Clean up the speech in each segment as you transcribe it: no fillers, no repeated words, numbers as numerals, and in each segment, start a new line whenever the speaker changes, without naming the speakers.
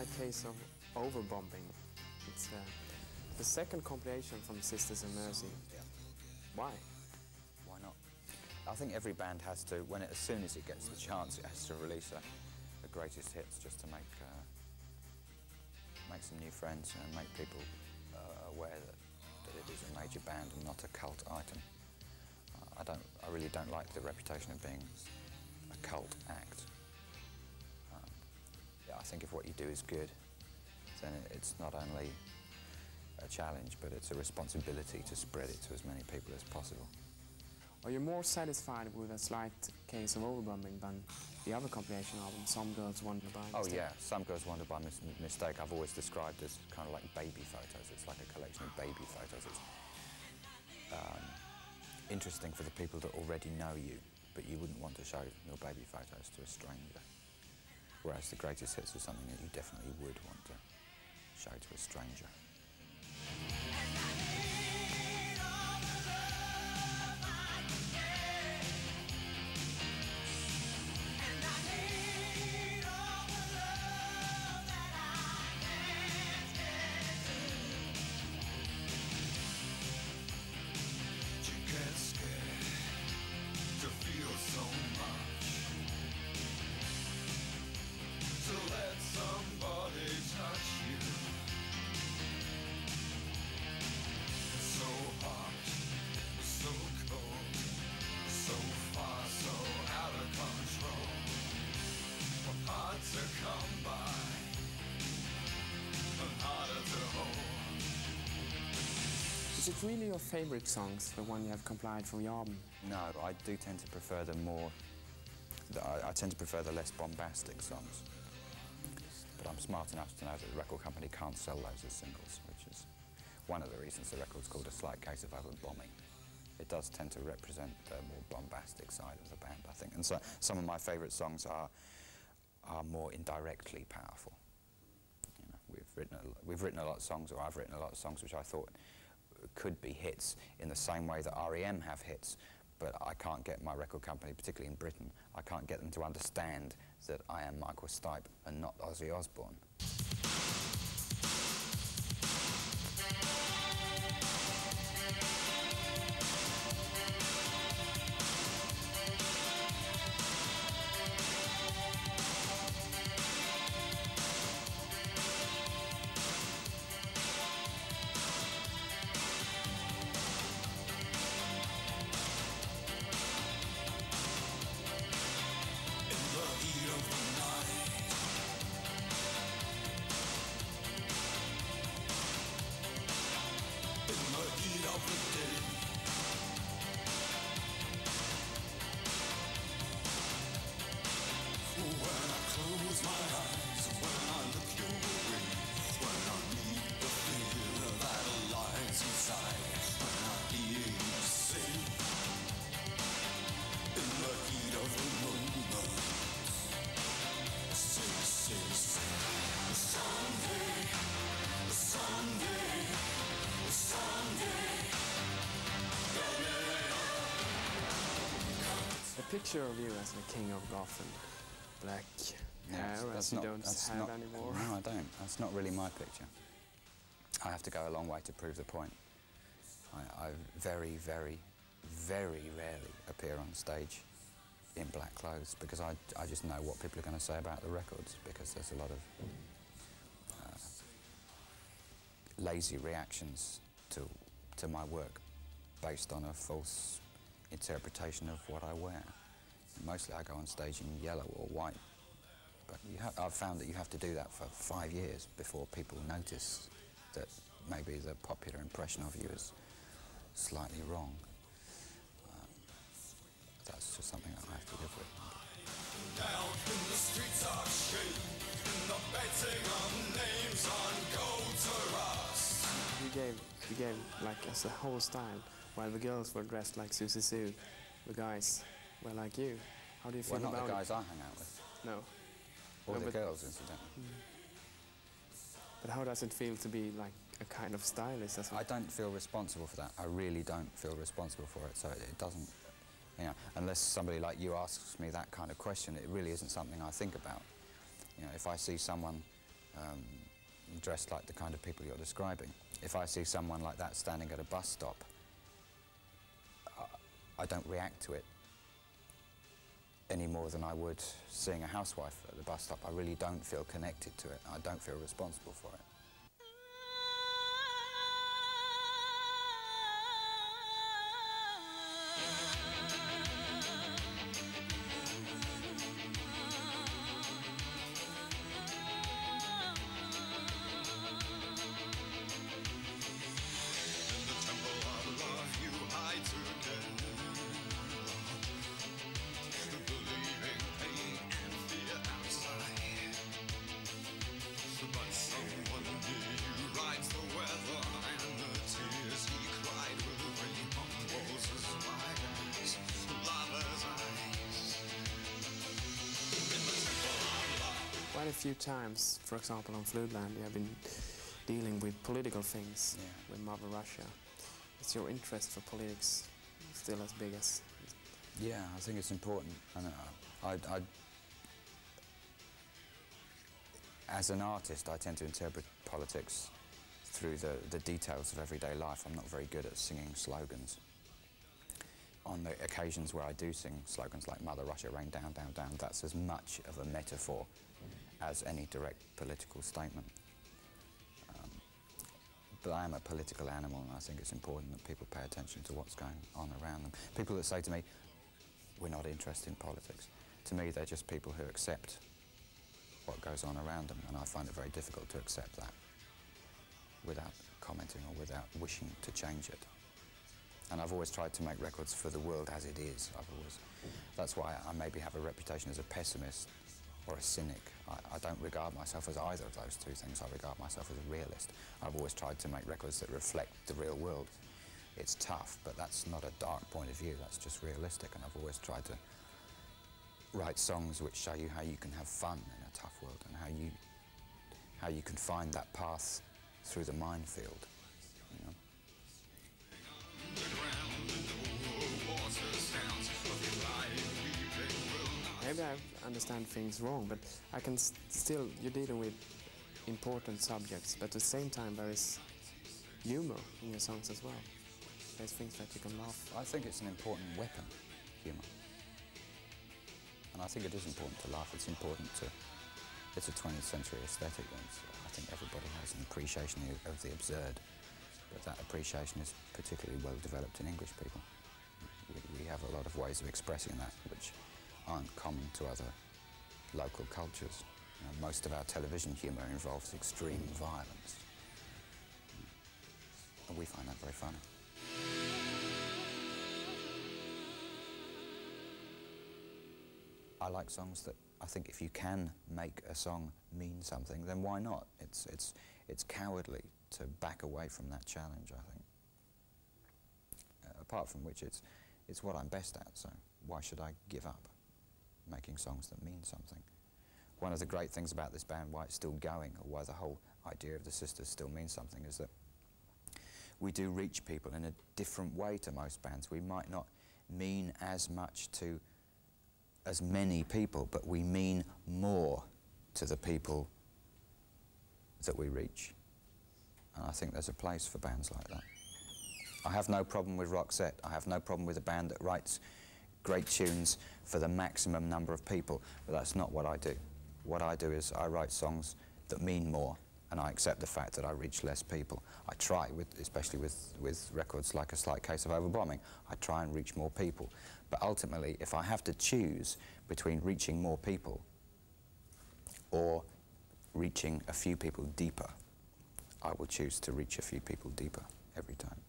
slight case of overbombing. It's the second compilation from Sisters and Mercy.
Yeah.
Why?
Why not? I think every band has to, as soon as it gets the chance, it has to release a greatest hits just to make some new friends and make people aware that it is a major band and not a cult item. I really don't like the reputation of being a cult act. Yeah, I think if what you do is good, then it's not only a challenge, but it's a responsibility to spread it to as many people as possible.
Are you more satisfied with a slight case of overbombing than the other compilation album, Some Girls Wander by Mistake?
Oh yeah, Some Girls Wander by Mistake I've always described as kind of like baby photos. It's like a collection of baby photos. It's interesting for the people that already know you, but you wouldn't want to show your baby photos to a stranger. Whereas the greatest hits is something that you definitely would want to show to a stranger.
Somebody touch you. So hot, so cold, so far, so out of control. Hard to come by, and harder to hold.
Is it really your favorite songs, the one you have compiled from your album?
No, I do tend to prefer the more... I tend to prefer the less bombastic songs. But I'm smart enough to know that the record company can't sell those as singles, which is one of the reasons the record's called A Slight Case of Overbombing. It does tend to represent the more bombastic side of the band, I think. And so some of my favourite songs are more indirectly powerful. You know, we've written a lot of songs, or I've written a lot of songs which I thought could be hits in the same way that REM have hits, but I can't get my record company, particularly in Britain, I can't get them to understand that I am Michael Stipe and not Ozzy Osbourne.
A picture of you as the king of goth and black hair, as you don't have anymore.
No, I don't. That's not really my picture. I have to go a long way to prove the point. I very, very, very rarely appear on stage in black clothes because I just know what people are going to say about the records, because there's a lot of lazy reactions to my work based on a false interpretation of what I wear. Mostly I go on stage in yellow or white, but I've found that you have to do that for 5 years before people notice that maybe the popular impression of you is slightly wrong. That's just something I have to live with.
Down in the streets of shame, in the betting of names on gold to rust.
You gave like as a whole style, while the girls were dressed like Susie Sue, the guys were like you. How do you feel about it?
Well, not the guys I hang out with.
No.
Or the girls, incidentally.
But how does it feel to be like a kind of stylist?
I don't feel responsible for that. I really don't feel responsible for it, so it doesn't, you know, unless somebody like you asks me that kind of question, it really isn't something I think about. You know, if I see someone dressed like the kind of people you're describing. If I see someone like that standing at a bus stop, I don't react to it any more than I would seeing a housewife at the bus stop. I really don't feel connected to it. I don't feel responsible for it.
Quite a few times, for example on Fluidland, you have been dealing with political things, with Mother Russia. Is your interest for politics still as big as?
Yeah, I think it's important. And as an artist, I tend to interpret politics through the details of everyday life. I'm not very good at singing slogans. On the occasions where I do sing slogans like Mother Russia, rain down, down, down, that's as much of a metaphor as any direct political statement. But I am a political animal, and I think it's important that people pay attention to what's going on around them. People that say to me, we're not interested in politics, to me they're just people who accept what goes on around them, and I find it very difficult to accept that without commenting or without wishing to change it. And I've always tried to make records for the world as it is. That's why I maybe have a reputation as a pessimist or a cynic. I don't regard myself as either of those two things. I regard myself as a realist. I've always tried to make records that reflect the real world. It's tough, but that's not a dark point of view, that's just realistic, and I've always tried to write songs which show you how you can have fun in a tough world, and how you can find that path through the minefield, you know.
Maybe I understand things wrong, but I can still, you're dealing with important subjects, but at the same time there is humor in your songs as well. There's things that you can laugh.
I think it's an important weapon, humour. And I think it is important to laugh. It's important to, it's a 20th century aesthetic. I think everybody has an appreciation of the absurd, but that appreciation is particularly well developed in English people. We have a lot of ways of expressing that which aren't common to other local cultures. You know, most of our television humour involves extreme violence, and we find that very funny. I like songs that I think if you can make a song mean something, then why not? It's cowardly to back away from that challenge, I think. Apart from which it's what I'm best at, so why should I give up making songs that mean something? One of the great things about this band, why it's still going, or why the whole idea of the Sisters still means something, is that we do reach people in a different way to most bands. We might not mean as much to as many people, but we mean more to the people that we reach. And I think there's a place for bands like that. I have no problem with Roxette. I have no problem with a band that writes great tunes for the maximum number of people, but that's not what I do. What I do is I write songs that mean more, and I accept the fact that I reach less people. I try, especially with records like A Slight Case of Overbombing, I try and reach more people. But ultimately, if I have to choose between reaching more people or reaching a few people deeper, I will choose to reach a few people deeper every time.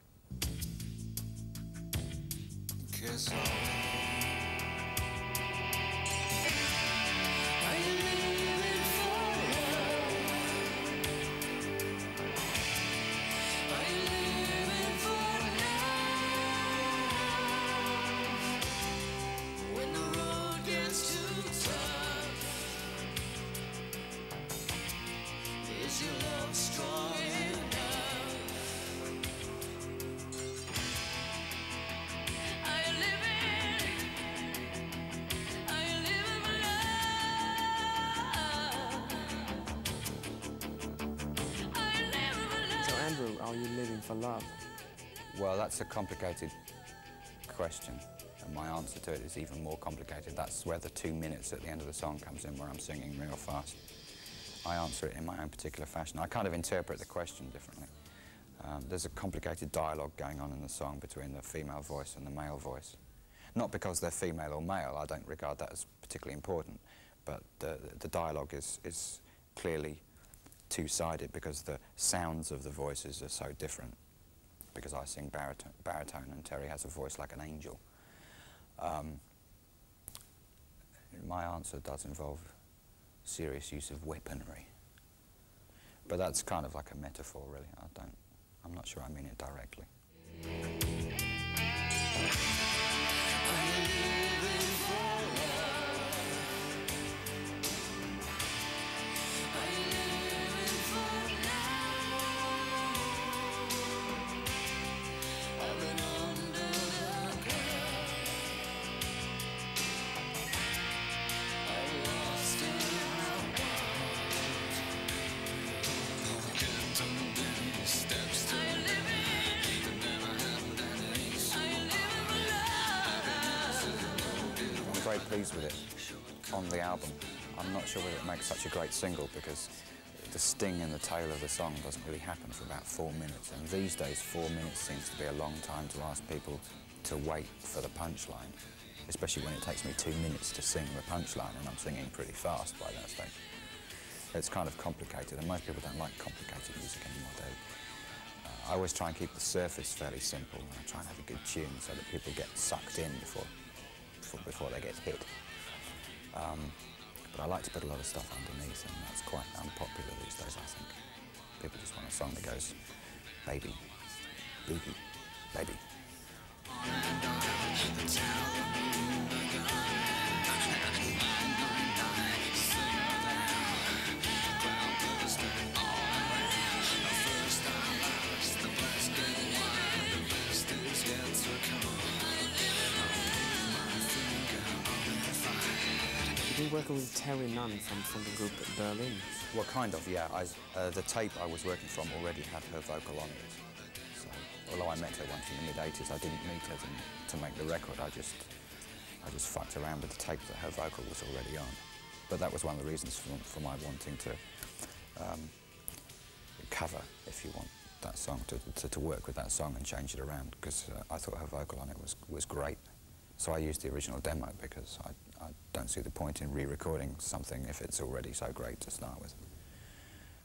love?
Well, that's a complicated question, and my answer to it is even more complicated. That's where the 2 minutes at the end of the song comes in, where I'm singing real fast. I answer it in my own particular fashion. I kind of interpret the question differently. There's a complicated dialogue going on in the song between the female voice and the male voice. Not because they're female or male, I don't regard that as particularly important, but the dialogue is clearly two-sided because the sounds of the voices are so different. Because I sing baritone and Terry has a voice like an angel. My answer does involve serious use of weaponry. But that's kind of like a metaphor, really. I'm not sure I mean it directly. I'm very pleased with it on the album. I'm not sure whether it makes such a great single because the sting in the tail of the song doesn't really happen for about 4 minutes, and these days 4 minutes seems to be a long time to ask people to wait for the punchline, especially when it takes me 2 minutes to sing the punchline and I'm singing pretty fast by that stage. It's kind of complicated, and most people don't like complicated music anymore. I always try and keep the surface fairly simple, and I try and have a good tune so that people get sucked in before they get hit. But I like to put a lot of stuff underneath, and that's quite unpopular these days, I think. People just want a song that goes, baby, boogie, baby.
You've been working with Terry Nunn from the group Berlin.
Well, kind of, yeah. The tape I was working from already had her vocal on it. So, although I met her once in the mid-80s, I didn't meet her to make the record. I just fucked around with the tape that her vocal was already on. But that was one of the reasons for my wanting to cover, if you want, that song, to work with that song and change it around, because I thought her vocal on it was great. So I used the original demo because I don't see the point in re-recording something if it's already so great to start with.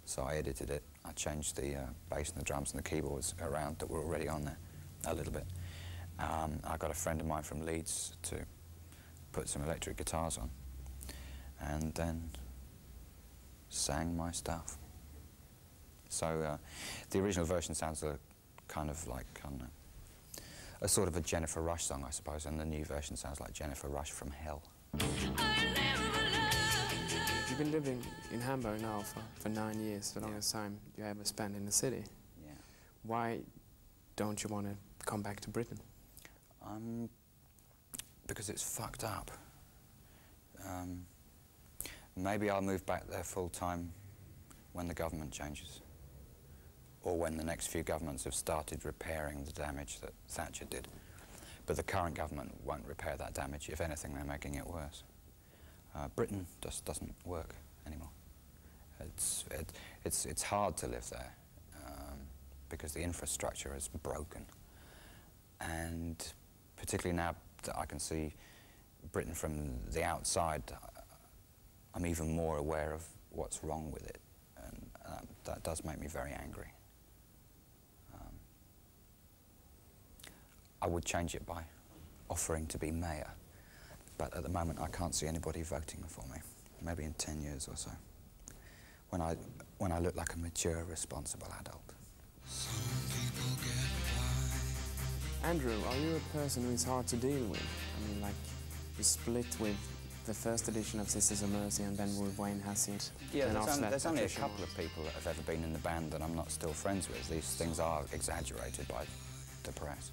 So I edited it. I changed the bass and the drums and the keyboards around that were already on there a little bit. I got a friend of mine from Leeds to put some electric guitars on and then sang my stuff. So the original version sounds kind of like, I don't know, a sort of a Jennifer Rush song, I suppose, and the new version sounds like Jennifer Rush from hell.
You've been living in Hamburg now for 9 years, the longest time you ever spent in the city.
Yeah.
Why don't you want to come back to Britain?
Because it's fucked up. Maybe I'll move back there full-time when the government changes, or when the next few governments have started repairing the damage that Thatcher did. But the current government won't repair that damage. If anything, they're making it worse. Britain just doesn't work anymore. It's hard to live there because the infrastructure is broken. And particularly now that I can see Britain from the outside, I'm even more aware of what's wrong with it. And that does make me very angry. I would change it by offering to be mayor, but at the moment I can't see anybody voting for me. Maybe in 10 years or so, when I look like a mature, responsible adult.
Andrew, are you a person who is hard to deal with? I mean, like, you split with the first edition of Sisters of Mercy and then with Wayne Hassett.
Yeah, there's only a couple of people that have ever been in the band that I'm not still friends with. These things are exaggerated by the press.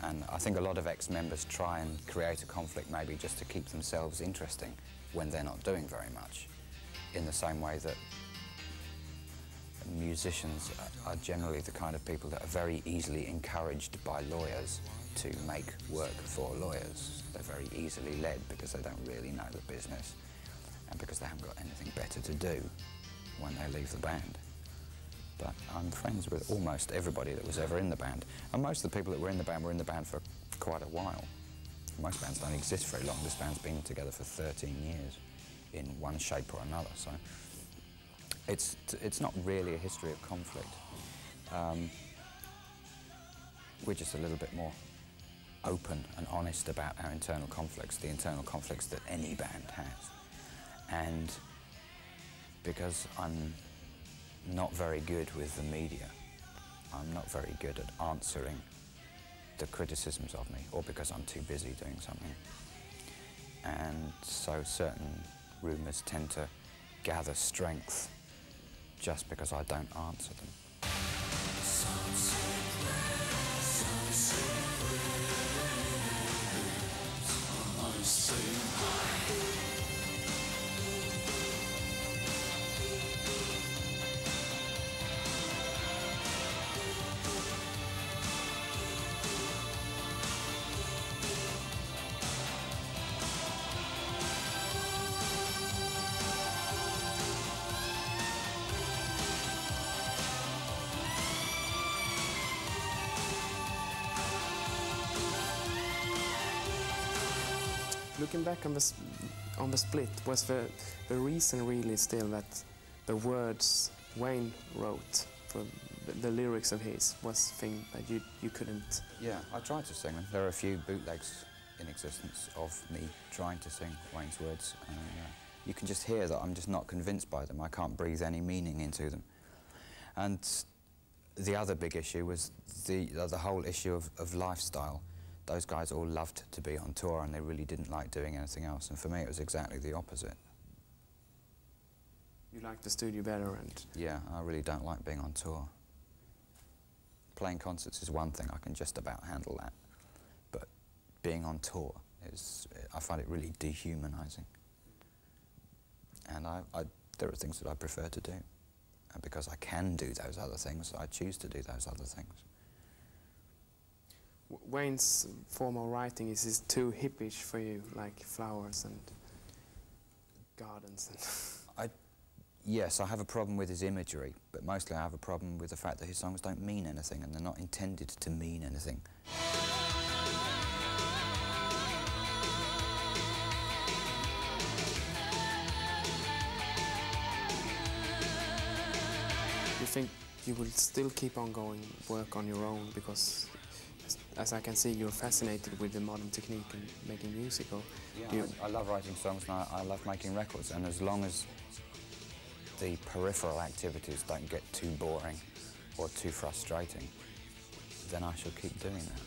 And I think a lot of ex-members try and create a conflict maybe just to keep themselves interesting when they're not doing very much, in the same way that musicians are generally the kind of people that are very easily encouraged by lawyers to make work for lawyers. They're very easily led because they don't really know the business and because they haven't got anything better to do when they leave the band. But I'm friends with almost everybody that was ever in the band, and most of the people that were in the band for quite a while. Most bands don't exist very long. This band's been together for 13 years in one shape or another, so it's not really a history of conflict. We're just a little bit more open and honest about our internal conflicts, the internal conflicts that any band has. And because I'm not very good with the media, I'm not very good at answering the criticisms of me, or because I'm too busy doing something. And so certain rumours tend to gather strength just because I don't answer them.
Looking back on the split, was the reason really still that the words Wayne wrote for the lyrics of his was thing that you couldn't?
Yeah, I tried to sing them. There are a few bootlegs in existence of me trying to sing Wayne's words. You can just hear that I'm just not convinced by them. I can't breathe any meaning into them. And the other big issue was the whole issue of lifestyle. Those guys all loved to be on tour and they really didn't like doing anything else, and for me it was exactly the opposite.
You like the studio better? And
yeah, I really don't like being on tour. Playing concerts is one thing, I can just about handle that, but being on tour is, I find it really dehumanising. And there are things that I prefer to do, and because I can do those other things, I choose to do those other things.
Wayne's form of writing is too hippish for you, like flowers and gardens and
Yes, I have a problem with his imagery, but mostly I have a problem with the fact that his songs don't mean anything, and they're not intended to mean anything.
You think you will still keep on going, work on your own, because as I can see, you're fascinated with the modern technique and making music? Or
yeah, I love writing songs and I love making records, and as long as the peripheral activities don't get too boring or too frustrating, then I shall keep doing that.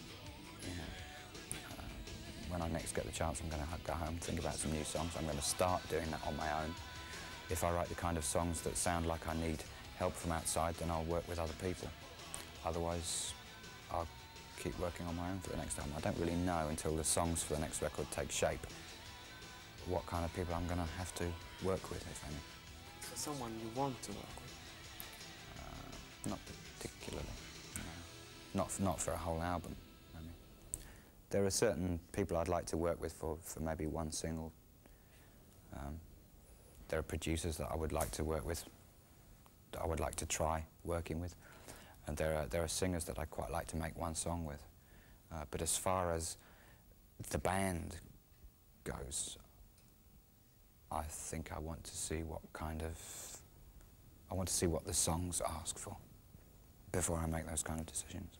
Yeah. When I next get the chance, I'm going to go home, think about some new songs. I'm going to start doing that on my own. If I write the kind of songs that sound like I need help from outside, then I'll work with other people. Otherwise, I'll keep working on my own for the next album. I don't really know until the songs for the next record take shape what kind of people I'm going to have to work with, if any.
For someone you want to work with?
Not particularly, no. Not for a whole album. I mean, there are certain people I'd like to work with for maybe one single. There are producers that I would like to work with, that I would like to try working with. And there are singers that I'd quite like to make one song with. But as far as the band goes, I think I want to see what I want to see what the songs ask for before I make those kind of decisions.